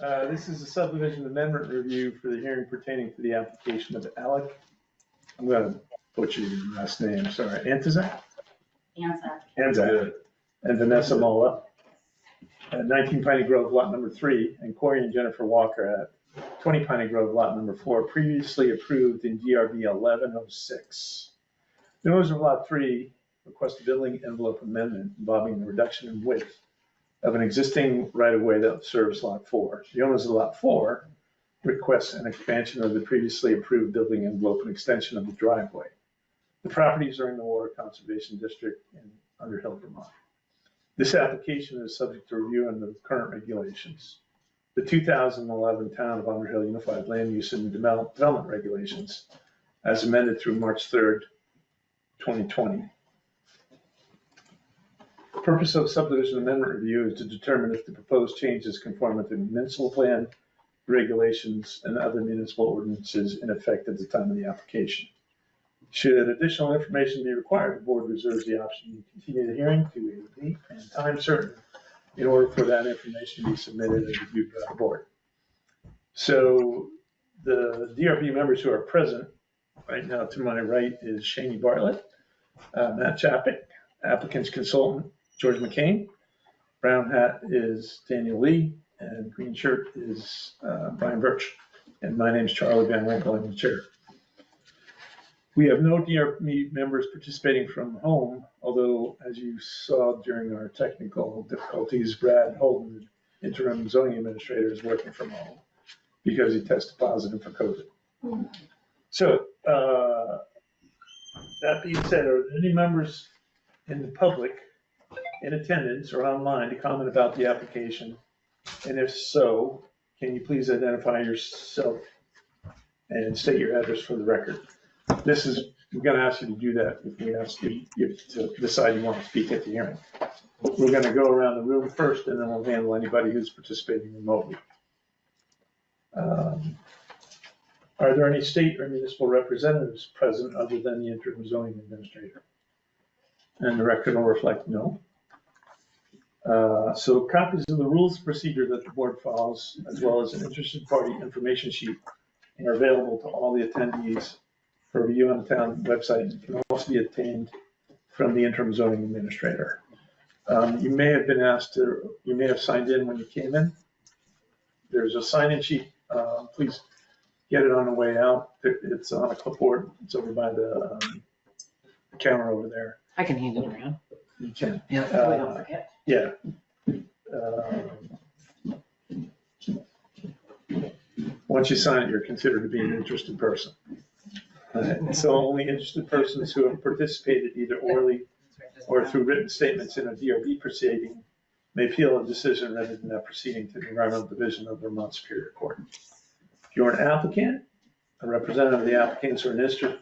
This is a subdivision amendment review for the hearing pertaining to the application of Alec. I'm going to butcher your last name, sorry. Antczak? Antczak. And Vanessa Molla at 19 Piney Grove, lot number 3, and Corey and Jennifer Walker at 20 Piney Grove, lot number 4, previously approved in DRB 1106. The owners of lot 3 request a building envelope amendment involving the reduction in width of an existing right-of-way that serves lot 4. The owners of lot 4 request an expansion of the previously approved building envelope and extension of the driveway. The properties are in the Water Conservation District in Underhill, Vermont. This application is subject to review under the current regulations. The 2011 Town of Underhill Unified Land Use and Development Regulations, as amended through March 3rd, 2020. The purpose of subdivision amendment review is to determine if the proposed changes conform with the municipal plan, regulations, and other municipal ordinances in effect at the time of the application. Should additional information be required, the board reserves the option to continue the hearing to a date and time certain in order for that information to be submitted and reviewed by the board. So the DRB members who are present right now, to my right is Shani Bartlett, Matt Chapik, applicant's consultant, George McCain. Brown hat is Daniel Lee, and green shirt is Brian Birch. And my name is Charlie Van Winkle, I'm the chair. We have no DRB members participating from home, although as you saw during our technical difficulties, Brad Holden, interim zoning administrator, is working from home because he tested positive for COVID. So that being said, are there any members in the public in attendance or online to comment about the application? And if so, can you please identify yourself and state your address for the record? This is, we're going to ask you to do that if we ask you to decide you want to speak at the hearing. We're going to go around the room first, and then we'll handle anybody who's participating remotely. Are there any state or municipal representatives present other than the interim zoning administrator? And the record will reflect no. So copies of the rules of procedure that the board follows, as well as an interested party information sheet, are available to all the attendees for review on the town website, and can also be obtained from the interim zoning administrator. You may have been asked to, you may have signed in when you came in. There's a sign-in sheet. Please get it on the way out. It's on a clipboard. It's over by the counter over there. I can hand it around. You can. Yeah, so we don't forget. Yeah. Once you sign it, you're considered to be an interested person. So only interested persons who have participated either orally or through written statements in a DRB proceeding may appeal a decision rather than that proceeding to the Environmental Division of Vermont Superior Court. If you're an applicant, a representative of the applicants, or an interested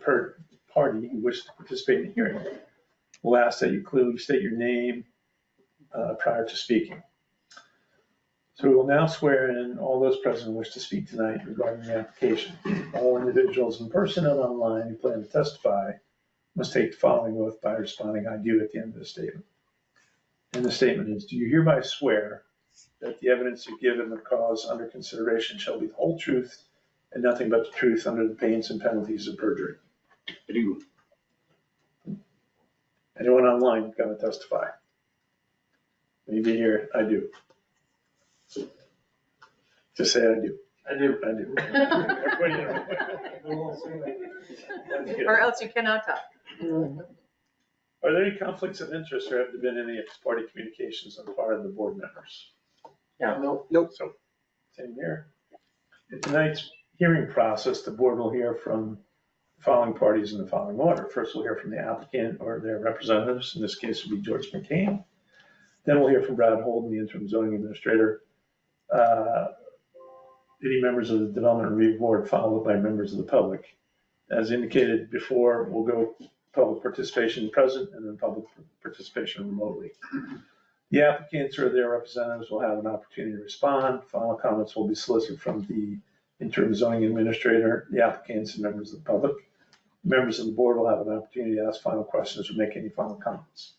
party who wishes to participate in the hearing, we'll ask that you clearly state your name prior to speaking. So we will now swear in all those present who wish to speak tonight regarding the application. All individuals in person and online who plan to testify must take the following oath by responding "I do" at the end of the statement. And the statement is, do you hereby swear that the evidence you give in the cause under consideration shall be the whole truth and nothing but the truth under the pains and penalties of perjury? I do. Anyone online going to testify? Maybe here, I do. Just say I do. I do. I do. Or else you cannot talk. Are there any conflicts of interest, or have there been any ex-party communications on the part of the board members? No. Nope. So, same here. In tonight's hearing process, the board will hear from the following parties in the following order. First, we'll hear from the applicant or their representatives. In this case, it will be George McCain. Then we'll hear from Brad Holden, the interim zoning administrator. Any members of the Development Review Board, followed by members of the public. As indicated before, we'll go public participation present and then public participation remotely. The applicants or their representatives will have an opportunity to respond. Final comments will be solicited from the interim zoning administrator, the applicants, and members of the public. Members of the board will have an opportunity to ask final questions or make any final comments.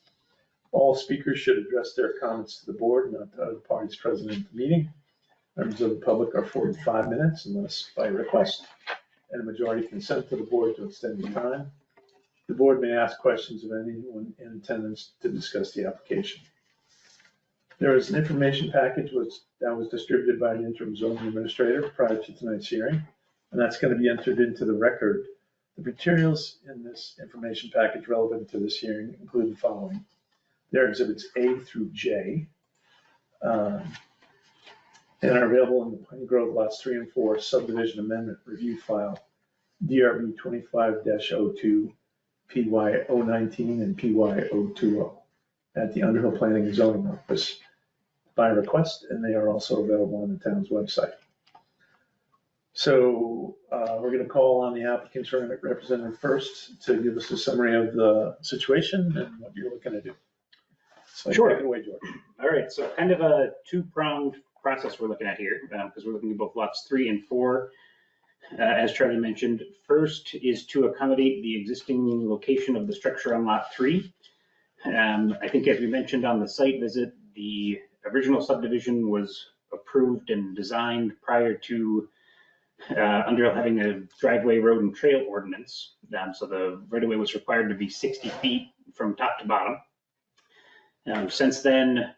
All speakers should address their comments to the board, not to other parties present at the meeting. Members of the public are afforded 5 minutes unless by request, and a majority consent to the board to extend the time. The board may ask questions of anyone in attendance to discuss the application. There is an information package that was distributed by the interim zoning administrator prior to tonight's hearing, and that's going to be entered into the record. The materials in this information package relevant to this hearing include the following. There are exhibits A through J, and are available in the Piney Grove lots 3 and 4 subdivision amendment review file, DRB 25-02, PY 019 and PY 020 at the Underhill Planning and Zoning Office by request, and they are also available on the town's website. So we're going to call on the applicant's representative first to give us a summary of the situation and what you're looking to do. So Sure. Take it away, George. All right, so kind of a two-pronged process we're looking at here, because we're looking at both lots 3 and 4. As Charlie mentioned, first is to accommodate the existing location of the structure on lot 3. I think as we mentioned on the site visit, the original subdivision was approved and designed prior to Underhill having a driveway, road, and trail ordinance. So the right-of-way was required to be 60 feet from top to bottom. Since then,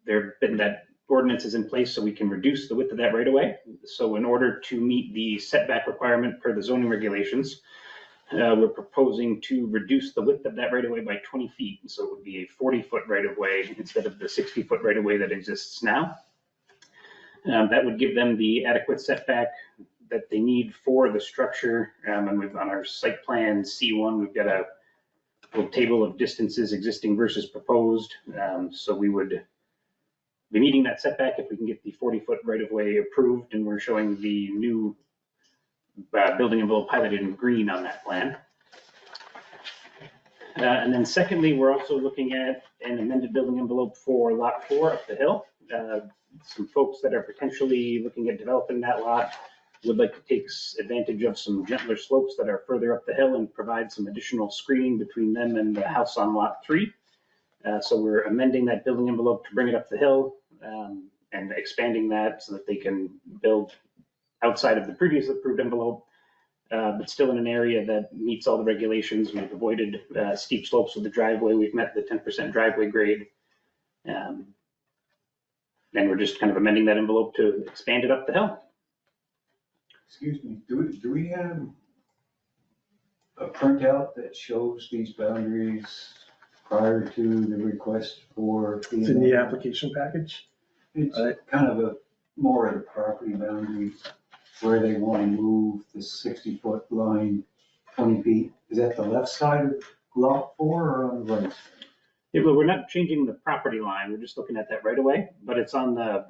that ordinance is in place so we can reduce the width of that right-of-way. So in order to meet the setback requirement per the zoning regulations, we're proposing to reduce the width of that right-of-way by 20 feet. So it would be a 40-foot right-of-way instead of the 60-foot right-of-way that exists now. That would give them the adequate setback that they need for the structure. And we've on our site plan C1, we've got a little table of distances existing versus proposed. So we would be meeting that setback if we can get the 40-foot right-of-way approved, and we're showing the new building envelope highlighted in green on that plan. And then secondly, we're also looking at an amended building envelope for lot 4 up the hill. Some folks that are potentially looking at developing that lot would like to take advantage of some gentler slopes that are further up the hill and provide some additional screening between them and the house on lot 3. So we're amending that building envelope to bring it up the hill and expanding that so that they can build outside of the previous approved envelope, but still in an area that meets all the regulations. We've avoided steep slopes with the driveway. We've met the 10% driveway grade. And we're just kind of amending that envelope to expand it up the hill. Excuse me, do we have a printout that shows these boundaries prior to the request for? It's in the application package. It's kind of a more of the property boundary where they want to move the 60-foot line 20 feet. Is that the left side of lot 4 or on the right? Yeah, but we're not changing the property line. We're just looking at that right away, but it's on the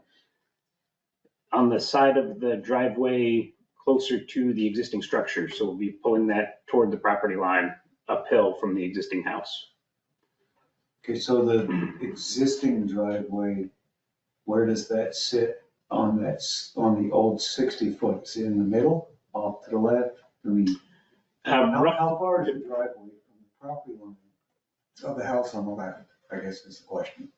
side of the driveway closer to the existing structure. So we'll be pulling that toward the property line uphill from the existing house. Okay, so the existing driveway, where does that sit on the old 60-foot? It's in the middle, off to the left? I mean, how far is the driveway from the property line? Of the house on the left, I guess is the question.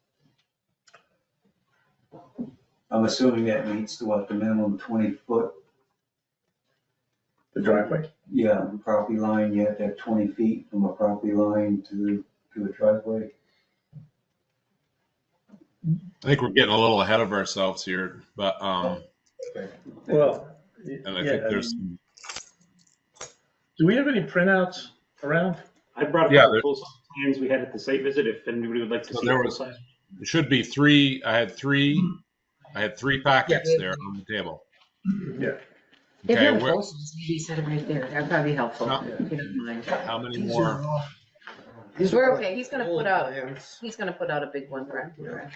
I'm assuming that meets the minimum 20-foot? The driveway. Yeah, the property line, you have to have 20 feet from a property line to a driveway. I think we're getting a little ahead of ourselves here, but, Well, and I yeah, think there's, do we have any printouts around? I brought a couple full-size plans we had at the site visit if anybody would like to see. there should be 3. I had three packets there on the table. Yeah. If Okay, you're close, maybe set them right there. That'd probably be helpful, No. if you don't mind. how many more? We're okay. He's gonna put out a big one, correct? There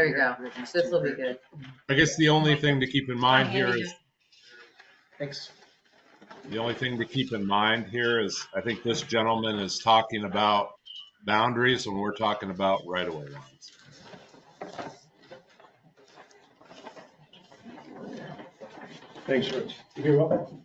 you go. This will be good. I guess the only thing to keep in mind here is, Thanks. the only thing to keep in mind here is, I think this gentleman is talking about boundaries when we're talking about right-of-way lines. Thanks, Rich. You're welcome.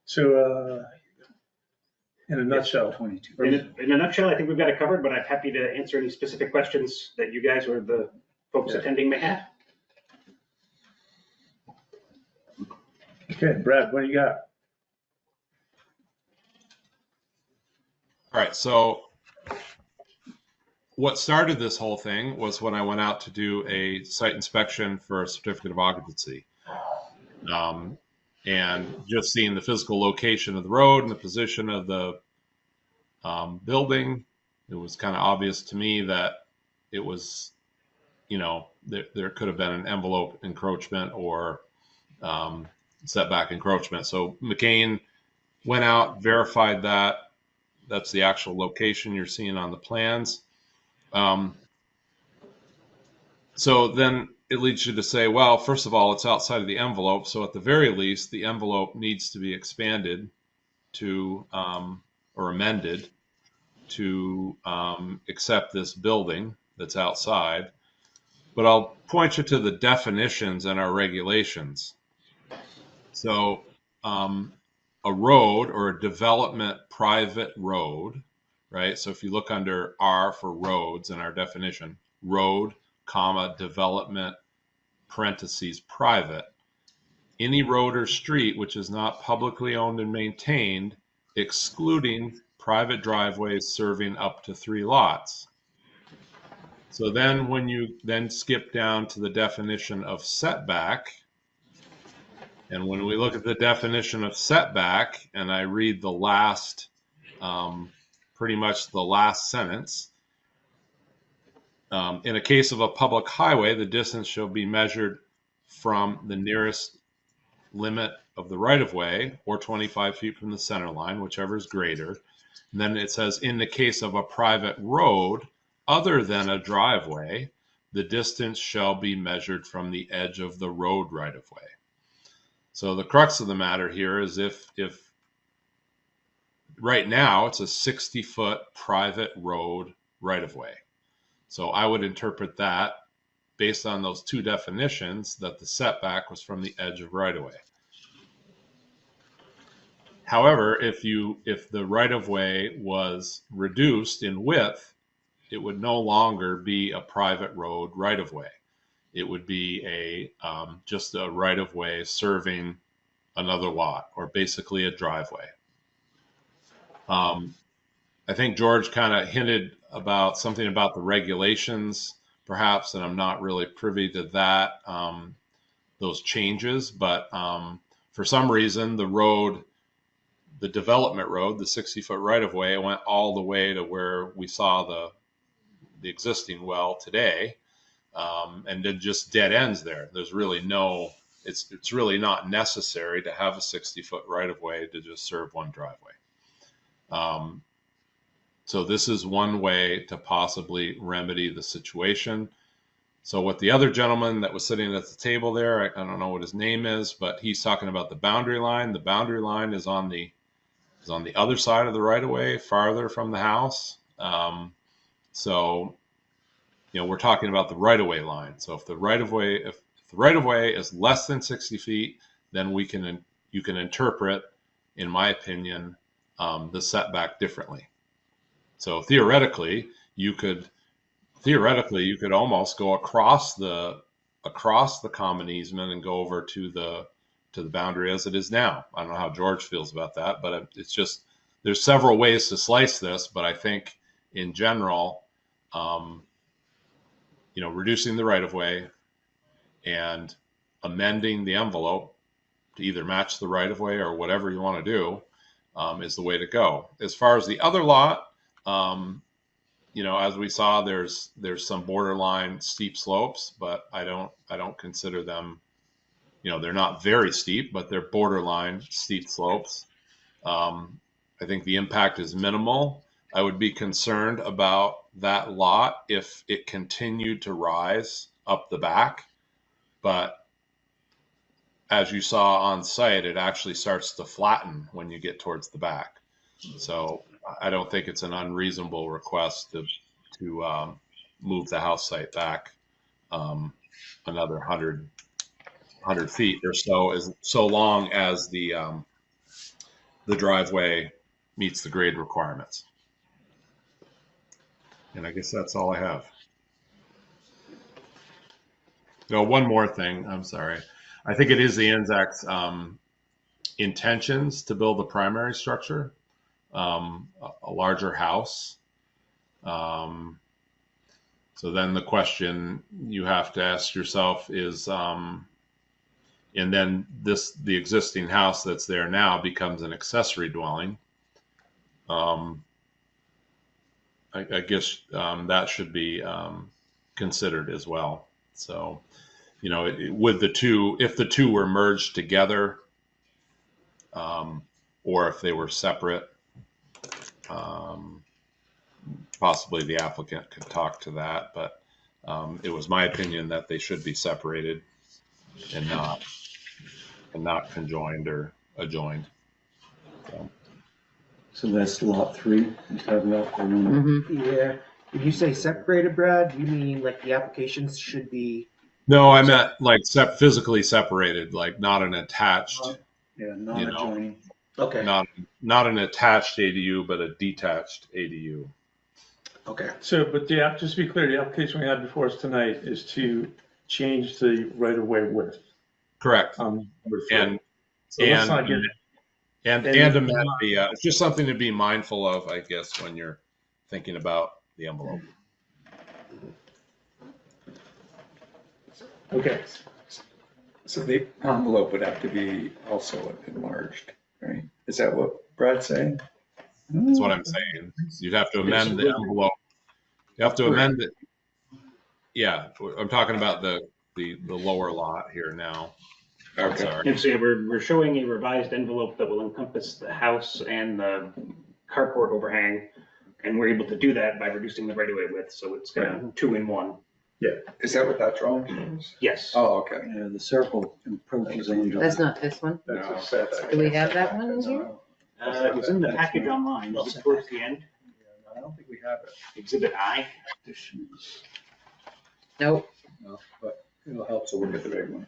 So in a nutshell. 22. In a nutshell, I think we've got it covered, but I'm happy to answer any specific questions that you guys or the folks attending may have. Okay, Brad, what do you got? All right, so what started this whole thing was when I went out to do a site inspection for a certificate of occupancy. And just seeing the physical location of the road and the position of the building, it was kind of obvious to me that it was, there could have been an envelope encroachment or setback encroachment. So McCain went out, verified that. That's the actual location you're seeing on the plans. So then it leads you to say, well, first of all, it's outside of the envelope. So at the very least, the envelope needs to be expanded to, or amended to accept this building that's outside. But I'll point you to the definitions and our regulations. So a road or a development private road, right? So if you look under R for roads in our definition, road, comma, development, parentheses, private. Any road or street which is not publicly owned and maintained, excluding private driveways serving up to 3 lots. So then when you then skip down to the definition of setback, and when we look at the definition of setback, and I read the last, pretty much the last sentence, in a case of a public highway, the distance shall be measured from the nearest limit of the right-of-way or 25 feet from the center line, whichever is greater. And then it says, in the case of a private road other than a driveway, the distance shall be measured from the edge of the road right-of-way. So the crux of the matter here is if right now it's a 60-foot private road right-of-way. So I would interpret that based on those 2 definitions that the setback was from the edge of right-of-way. However, if the right-of-way was reduced in width, it would no longer be a private road right-of-way. It would be just a right-of-way serving another lot, or basically a driveway. I think George kind of hinted about something about the regulations, perhaps, and I'm not really privy to that, those changes, but for some reason, the development road, the 60-foot right-of-way, went all the way to where we saw the existing well today, and then just dead ends there. There's really it's really not necessary to have a 60-foot right-of-way to just serve one driveway. So this is one way to possibly remedy the situation. So what the other gentleman that was sitting at the table there, I don't know what his name is, but he's talking about the boundary line. The boundary line is on the other side of the right-of-way, farther from the house. So, we're talking about the right-of-way line. So if the right-of-way is less than 60 feet, then you can interpret, in my opinion, the setback differently. So theoretically, you could almost go across the common easement and go over to the boundary as it is now. I don't know how George feels about that, but it's just, there's several ways to slice this, but I think in general, reducing the right-of-way and amending the envelope to either match the right-of-way or whatever you want to do is the way to go. As far as the other lot, as we saw, there's some borderline steep slopes, but I don't consider them, they're not very steep, but they're borderline steep slopes. I think the impact is minimal. I would be concerned about that lot if it continued to rise up the back, but as you saw on site, it actually starts to flatten when you get towards the back. So I don't think it's an unreasonable request to move the house site back another 100 feet or so, so long as the driveway meets the grade requirements. And I guess that's all I have. No, one more thing. I'm sorry. I think it is the Anczak's intentions to build a primary structure, a larger house. So then the question you have to ask yourself is, and then the existing house that's there now becomes an accessory dwelling. I guess that should be considered as well. So, would if the two were merged together, or if they were separate, possibly the applicant could talk to that. But it was my opinion that they should be separated and not conjoined or adjoined. So that's lot 3 you're talking about? Or no? Yeah. If you say separated, Brad, you mean like the applications should be? No, I meant like physically separated, like not an attached, Yeah, non-adjoining. Okay. not an attached ADU, but a detached ADU. Okay. So, but just to be clear, the application we had before us tonight is to change the right-of-way width. Correct. Number 3. And So let's not get and amend the. It's just something to be mindful of, I guess, when you're thinking about the envelope. okay. So the envelope would have to be also enlarged, right? Is that what Brad's saying? That's what I'm saying. You'd have to amend the envelope. You have to amend it. Yeah, I'm talking about the lower lot here now. I'm Okay. sorry. And so we're showing a revised envelope that will encompass the house and the carport overhang. And we're able to do that by reducing the right-of-way width. So it's kind of 2 in 1. Is that what that drawing shows? Yes. Oh, okay. Yeah, the circle approaches Angel. That's not this one. That's No. a setback. Do we have that one in here? It was in the package online, just towards the end. I don't think we have it. Exhibit I. Nope. No, but it'll help so we'll get the big one.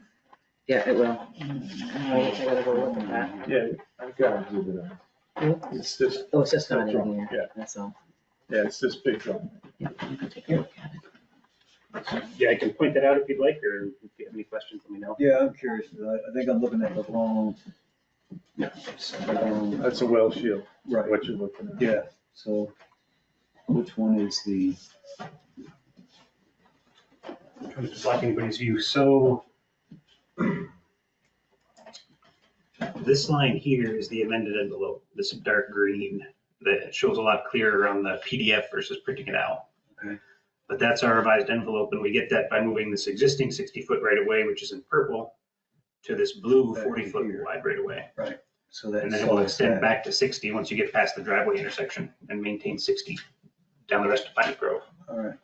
Yeah, it will. Wait, I gotta go look at that. Yeah, I've got to do that. It's this, Oh, it's just not That's in wrong. here. Yeah. That's all. yeah, it's this big drawing. Yeah, you can take a look at it. Yeah, I can point that out if you'd like, or if you have any questions, let me know. Yeah, I'm curious. I think I'm looking at the wrong. That's a well shield, Right. what you're looking at. Yeah, so which one is the? Trying to block anybody's view. So this line here is the amended envelope, this dark green that shows a lot clearer on the PDF versus printing it out. Okay. But that's our revised envelope, and we get that by moving this existing 60-foot right of way, which is in purple, to this blue Back 40-foot here. wide right of way. So that. And then it will extend back to 60 once you get past the driveway intersection and maintain 60 down the rest of Piney Grove. All right.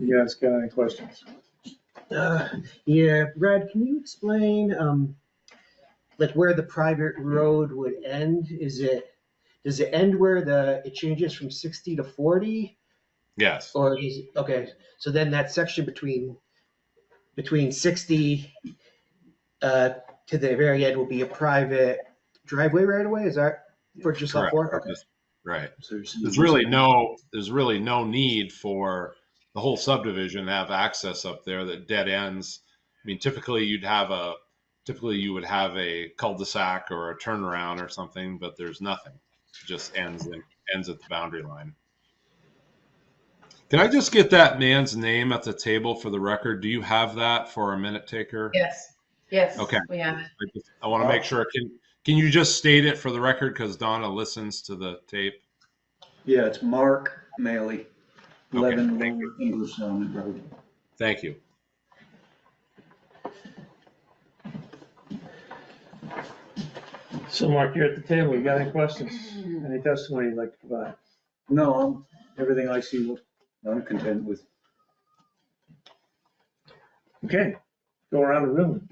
You guys got any questions? Yeah, Brad, can you explain, like where the private road would end? Does it end where it changes from 60 to 40? Yes. Or okay, so then that section between 60 to the very end will be a private driveway right away? Is that for just lot 4? Okay. Right. So There's really no need for the whole subdivision to have access up there that dead ends. I mean, typically you would have a cul-de-sac or a turnaround or something, but there's nothing. It just ends at the boundary line. Can I just get that man's name at the table for the record? Do you have that for a minute taker? Yes, yes. Okay. We have it. I want to make sure. Can you just state it for the record because Donna listens to the tape? Yeah, it's Mark Maley, 11 thank Lower English Zone Road. Thank you. So Mark, you're at the table. You got any questions? Any testimony you'd like to provide? No, everything I see, I'm content with. Okay, go around the room.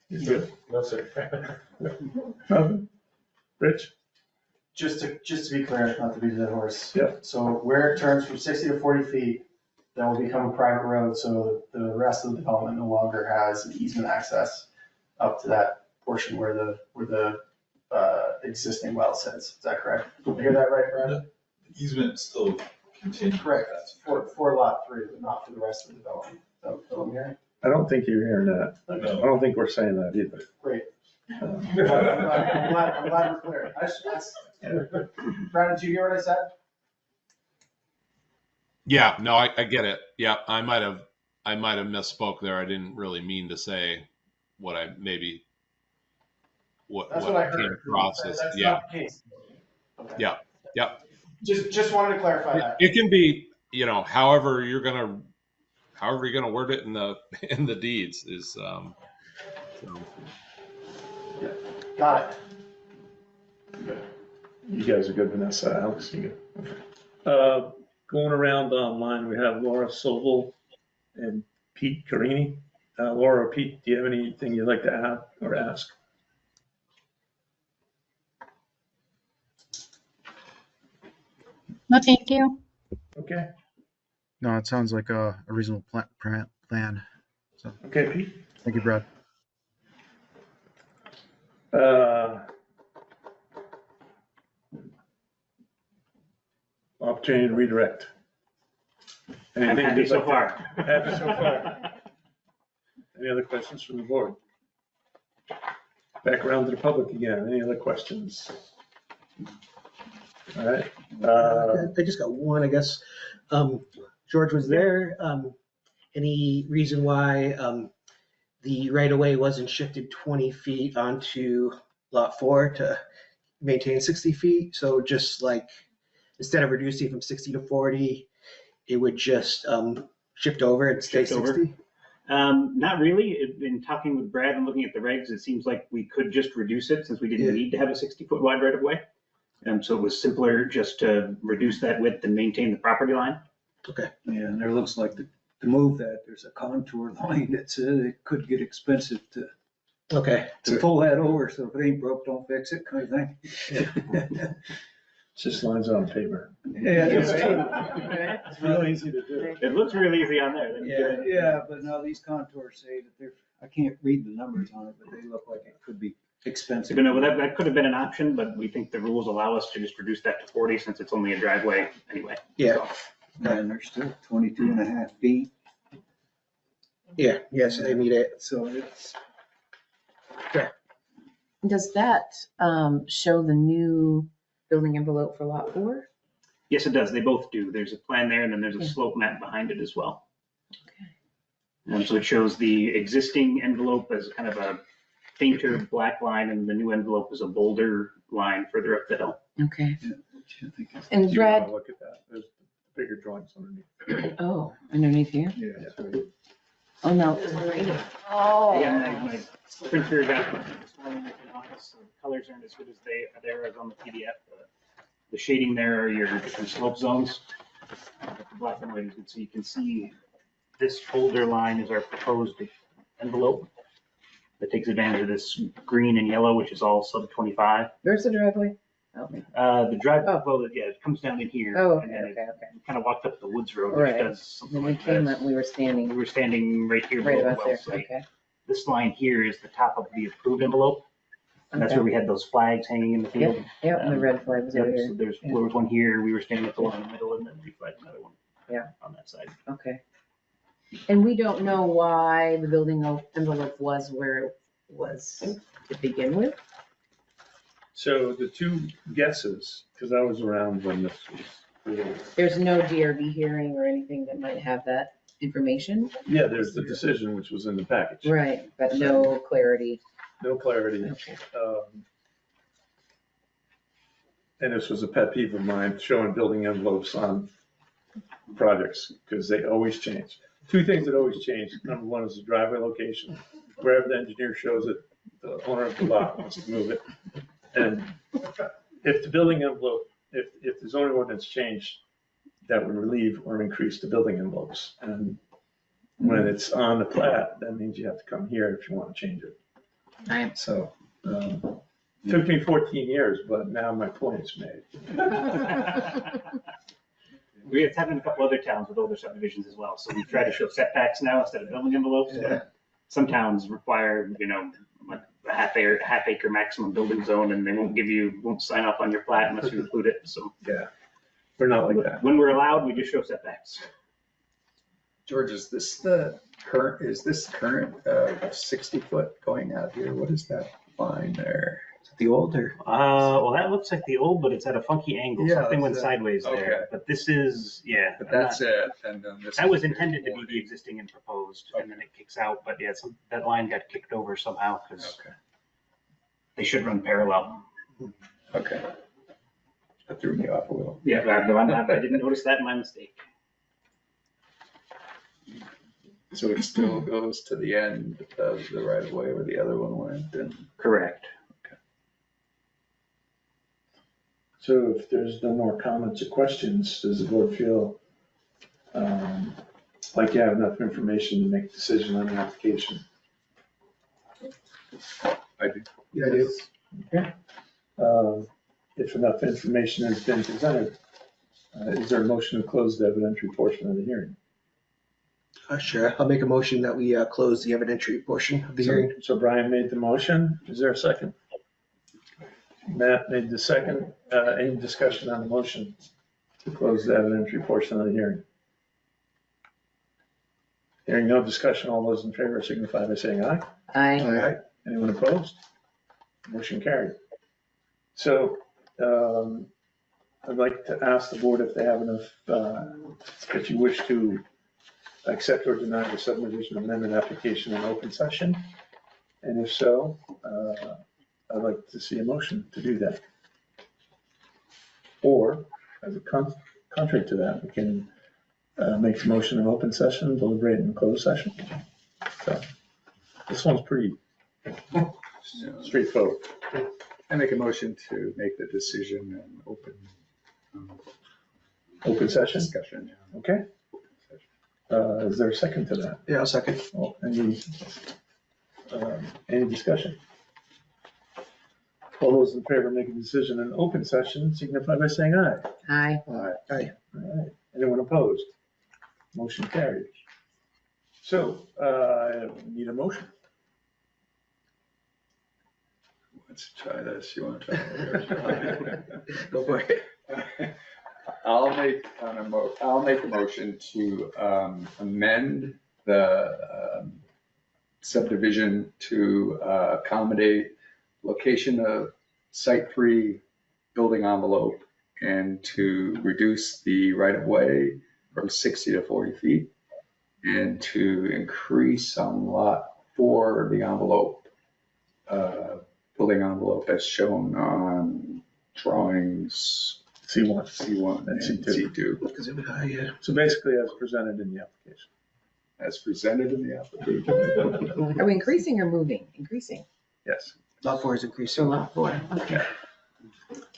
You're good. No, sir. Robin? Rich? just to be clear, not to beat a dead horse. Yeah. So where it turns from 60 to 40 feet, that will become a private road, so the rest of the development no longer has an easement access up to that portion where the existing well sits. Is that correct? Did I hear that right, Brad? Easement still continues. Correct. For lot 3, but not for the rest of the development. So I'm hearing. I don't think you're hearing that. I No. don't think we're saying that either. Great. I'm glad we're clear. Brad, did you hear what I said? Yeah, no, I get it. Yeah, I might have misspoke there. I didn't really mean to say what I maybe what That's what I came heard. across as. That's Yeah, not the case. Okay. yeah. Just wanted to clarify that. It can be, however you're gonna word it in the deeds is. So. Got it. You guys are good, Vanessa, Alex, you good? Going around online, we have Laura Sobel and Pete Carini. Laura or Pete, do you have anything you'd like to add or ask? No, thank you. Okay, No, it sounds like a reasonable plan. So, okay, Pete. thank you, Brad. Opportunity to redirect. I'm Anything happy you'd so like to- far. Happy so far. Any other questions from the board? Back around to the public again. Any other questions? All right. I just got one, I guess. George, was there any reason why the right-of-way wasn't shifted 20 feet onto lot 4 to maintain 60 feet? So just like, instead of reducing from 60 to 40, it would just shift over and stay Shift over. 60? Not really. In talking with Brad and looking at the regs, it seems like we could just reduce it since we didn't Yeah. need to have a 60-foot wide right of way. So it was simpler just to reduce that width and maintain the property line. Okay. Yeah, and there looks like to move that, there's a contour line that says it could get expensive Okay. to pull that over, so if it ain't broke, don't fix it, kind of thing. Just lines on paper. Yeah, It's real easy to do. It looks really easy on there. yeah, but now these contours say that they're, I can't read the numbers on it, but they look like it could be expensive. So, no, that could have been an option, but we think the rules allow us to just reduce that to 40 since it's only a driveway anyway. Yeah. And they're still 22 and a half feet, Yeah. Yes, they meet it. so it's, Does that show the new building envelope for lot 4? Yes, it does. They both do. There's a plan there and then there's a Yeah. slope map behind it as well. Okay. So it shows the existing envelope as kind of a fainter black line and the new envelope is a bolder line further up the hill. Okay. I think it's, And Do you wanna Brad, look at that? There's bigger drawings underneath. oh, underneath here? Yeah. Oh, no. Oh. Yeah, my printer got this morning in office, so the colors aren't as good as they are there as on the PDF. The shading there are your different slope zones. The black and white, so you can see this folder line is our proposed envelope that takes advantage of this green and yellow, which is all sub 25. Where's the driveway? Oh, The drive, Oh. well, yeah, it comes down in here. oh, and okay, then okay, okay. it kind of walked up the woods road, which Right. does something When we like came this. up, we were We standing were standing right here right below the about well there. site. Okay. This line here is the top of the approved envelope. And that's Okay. where we had those flags hanging in the field. Yep, and the red flag was over Yep, so here. there was one here, we were standing at the one in the middle, and then we flagged another one. Yeah. On that side. Okay. And we don't know why the building envelope was where it was to begin with? So the two guesses, because I was around when this was. There's no DRB hearing or anything that might have that information? Yeah, there's the decision which was in the package. Right, but no clarity. No clarity. Okay. And this was a pet peeve of mine, showing building envelopes on projects, because they always change. Two things that always change. Number one is the driveway location. Wherever the engineer shows it, the owner of the lot wants to move it. And if the building envelope, if the zoning ordinance changed, that would relieve or increase the building envelopes. And when it's on the plat, that means you have to come here if you want to change it. Right. So, Took me 14 years, but now my point is made. It's happened in a couple other towns with older subdivisions as well. So we try to show setbacks now instead of building envelopes. Yeah. Some towns require, like a half acre maximum building zone, and they won't sign off on your plat unless you include it. So Yeah, we're not like that. when we're allowed, we just show setbacks. George, is this current 60-foot going out here? What is that line there? The older. Well, that looks like the old, but it's at a funky angle. Yeah, Something went that's sideways okay. there. But this is, But that's it, and then this. that was intended to be the existing and proposed, and then it kicks out. But yeah, that line got kicked over somehow because Okay, they should run parallel. okay. That threw me off a little. Yeah, I didn't notice that. My mistake. So it still goes to the end of the right of way where the other one went, and Correct. So if there's no more comments or questions, does the board feel like you have enough information to make a decision on the application? I do. Yeah, I do. Okay. If enough information has been presented, is there a motion to close the evidentiary portion of the hearing? Sure, I'll make a motion that we close the evidentiary portion of the hearing. So Brian made the motion. Is there a second? Matt made the second. Any discussion on the motion to close the evidentiary portion of the hearing? Hearing no discussion, all those in favor signify by saying aye. Aye. Anyone opposed? Motion carried. So I'd like to ask the board if they have enough, if you wish to accept or deny the subdivision amendment application in open session. And if so, I'd like to see a motion to do that. Or, as a contrary to that, we can make the motion in open session, deliberate in closed session. So this one's pretty straightforward. I make a motion to make the decision in open. Open session, Discussion, yeah. okay? Is there a second to that? Yeah, I'll second. Oh, any discussion? All those in favor of making a decision in open session signify by saying aye. Aye. Aye. All right. Anyone opposed? Motion carried. So, need a motion. Let's try this. You want to try it? Go for it. I'll make a motion to amend the subdivision to accommodate location of site 3 building envelope and to reduce the right of way from 60 to 40 feet and to increase on lot 4 the envelope, building envelope as shown on drawings C1. C1 and C2. Because it would, yeah. So basically as presented in the application. As presented in the application. Are we increasing or moving? Increasing. Yes. Lot 4 is So increasing. lot 4, okay.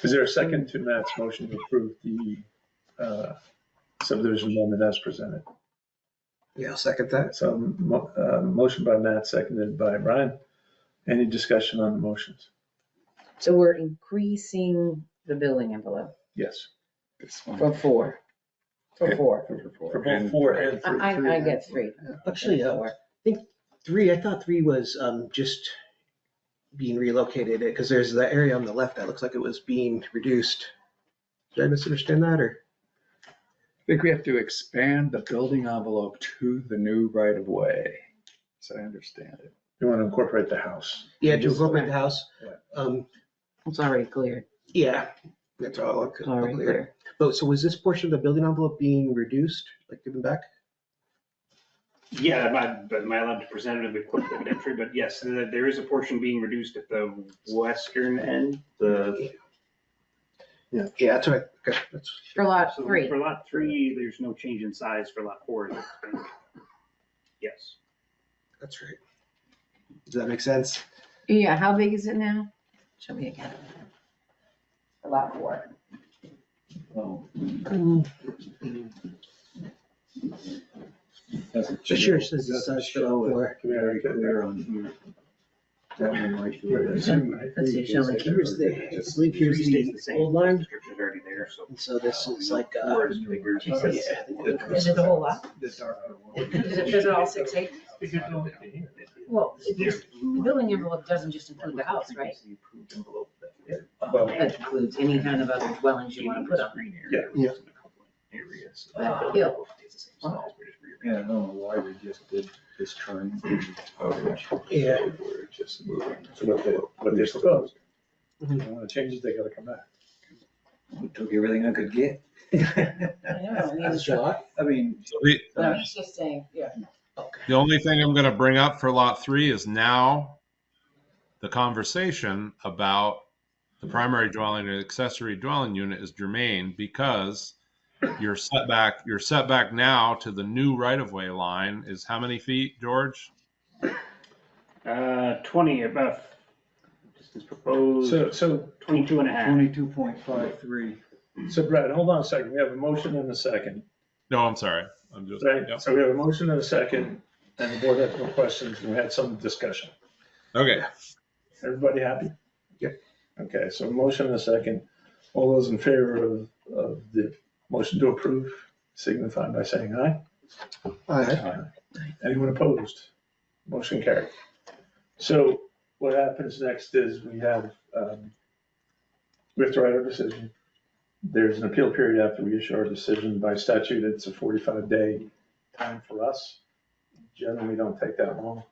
Is there a second to Matt's motion to approve the subdivision amendment as presented? Yeah, I'll second that. So, motion by Matt, seconded by Brian. Any discussion on the motions? So we're increasing the building envelope Yes. This one. from 4. For 4. For both 4 and 3. I get 3. Actually, I think 3, I thought 3 was just being relocated because there's that area on the left that looks like it was being reduced. Did I misunderstand that or? I think we have to expand the building envelope to the new right of way, as I understand it. You want to incorporate the house? Yeah, to incorporate the house. It's already cleared. Yeah, that's all It's already clear. clear. But so was this portion of the building envelope being reduced, like given back? Yeah, am I allowed to present it with quick evidentiary? But yes, there is a portion being reduced at the western end. Yeah, that's right. Okay, that's. For lot So 3. For lot 3, there's no change in size. For lot 4, yes. That's right. Does that make sense? Yeah, how big is it now? Show me again. For lot 4. This here says the size for lot 4. Very clear on here. That one might do it. Let's see, shall we- Here's the, I believe here's Three stays the same, old line, description's already there, so. and so this is like, Four is bigger. Is it the whole lot? The darker one. Is it all 6 acres? Well, the building envelope doesn't just include the house, right? Well, It includes any kind of other dwellings you want to put on. Yeah. Areas. That hill. Yeah, I don't know why they just did this triangle. Yeah. We're just moving. so what they proposed. If they want to change it, they gotta come back. We took everything I could get. That's a lot. I mean, So the, No, he's just saying, yeah. the only thing I'm going to bring up for lot 3 is now the conversation about the primary dwelling and accessory dwelling unit is germane because your setback now to the new right-of-way line is how many feet, George? 20, about, distance proposed, So 22 and a half. 22.53. Brad, hold on a second. We have a motion and a second, No, I'm sorry. I'm just, right? yep. So we have a motion and a second, and the board had no questions, and we had some discussion. Okay. Everybody happy? Yep. Okay, so motion and a second. All those in favor of the motion to approve signify by saying aye. Aye. Anyone opposed? Motion carried. So what happens next is we have to write our decision. There's an appeal period after we issue our decision. By statute, it's a 45-day time for us. Generally, don't take that long.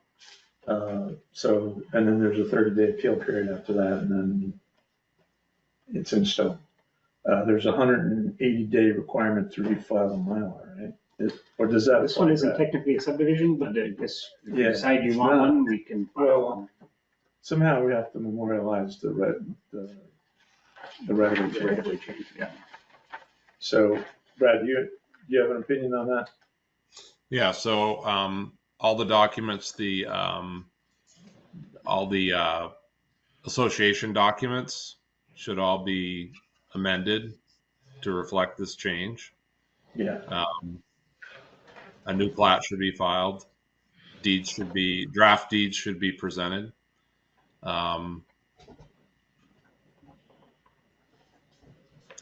And then there's a 30-day appeal period after that, and then it's in stone. There's a 180-day requirement to refile a Mylar, right? Or does that This apply one to isn't that? technically a subdivision, but I guess if you Yeah, decide you it's want not. one, we can. Well, somehow we have to memorialize the right-of-way change. Yeah. So, Brad, do you have an opinion on that? Yeah, so all the documents, all the association documents should all be amended to reflect this change. Yeah. A new plat should be filed. Draft deeds should be presented.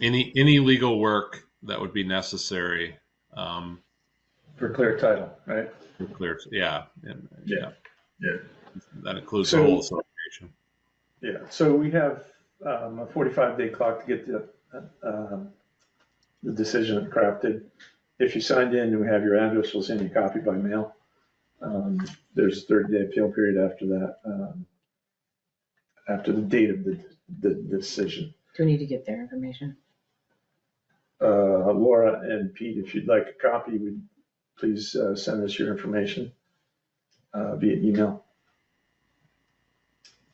Any legal work that would be necessary. For clear title, right? Clear, yeah. Yeah. That includes So- the whole association. Yeah, so we have a 45-day clock to get the decision crafted. If you signed in and we have your address, we'll send you a copy by mail. There's a 30-day appeal period after that, after the date of the decision. Do we need to get their information? Laura and Pete, if you'd like a copy, please send us your information via email.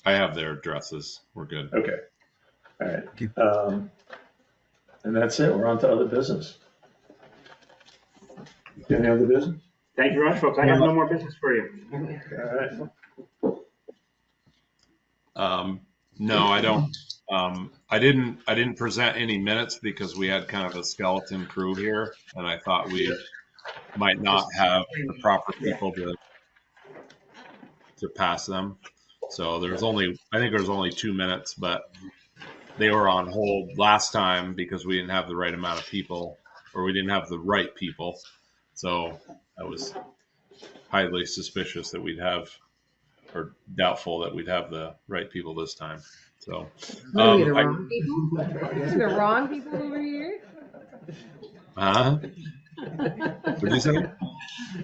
I have their addresses. We're good. Okay, all right. Thank you. And that's it, we're on to other business. Any other business? Thank you very much, folks. I have no more business for you. All right. No, I don't. I didn't present any minutes because we had kind of a skeleton crew here, and I thought we might not have the proper people to pass them. So I think there's only 2 minutes, but they were on hold last time because we didn't have the right amount of people, or we didn't have the right people. So I was highly suspicious that we'd have, or doubtful that we'd have the right people this time. So, What are we, the wrong people? Is the wrong people over here? What did you say?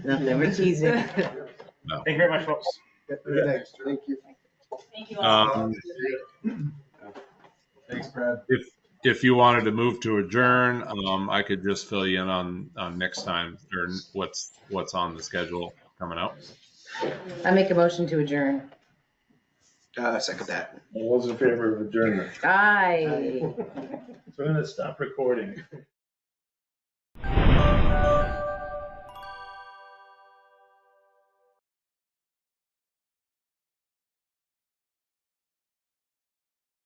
Nothing, we're teasing. Thank you very much, folks. Thanks. Thank you. Thank you all. Thanks, Brad. If you wanted to move to adjourn, I could just fill you in on next time or what's on the schedule coming up. I make a motion to adjourn. Second that. All those in favor of adjournment? Aye. So I'm gonna stop recording.